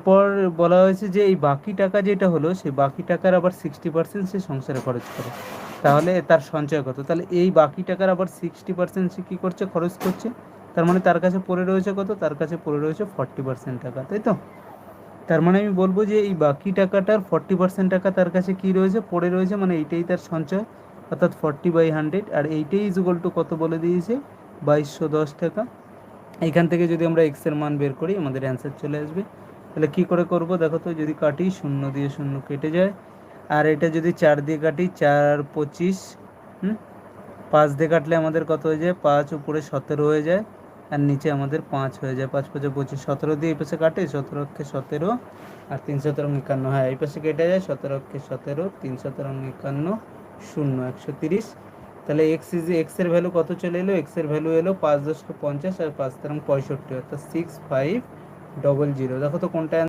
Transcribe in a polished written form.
পর বলা হয়েছে যে এই বাকি টাকা যেটা হলো সেই বাকি টাকার আবার 60% সে সংসারে খরচ করে, তাহলে তার সঞ্চয় কত? তাহলে এই বাকি টাকার আবার 60% সে কী করছে, খরচ করছে। তার মানে তার কাছে পড়ে রয়েছে কত? তার কাছে পড়ে রয়েছে 40% টাকা, তাই তো? তার মানে আমি বলবো যে এই বাকি টাকাটার 40% টাকা তার কাছে কী রয়েছে, পড়ে রয়েছে, মানে এইটাই তার সঞ্চয়, অর্থাৎ 40/100। আর এইটাই ইজ ইকুয়াল টু কত বলে দিয়েছে, 2210 টাকা। এখান থেকে যদি আমরা এক্সের মান বের করি আমাদের অ্যান্সার চলে আসবে। তাহলে কী করে করব দেখো তো, যদি কাটি 0 দিয়ে 0 কেটে যায়, আর এটা যদি 4 দিয়ে কাটি 4 আর 25, 5 দিয়ে কাটলে আমাদের কত হয়ে যায়, 5 উপরে 17 হয়ে যায়, আর নিচে আমাদের 5 হয়ে যায়, 5 5 25, 17 দিয়ে এই পাশে কাটে, 17 অক্ষে 17 আর 3 17 51, হ্যাঁ এই পাশে কেটে যায়, 17 অক্ষে 17, 3 17 51, 0 130। তাহলে এক্সের ভ্যালু কত চলে এলো, এক্সের ভ্যালু এলো 5 10 50 আর 5 13 65, অর্থাৎ 6500। দেখো তো কোনটা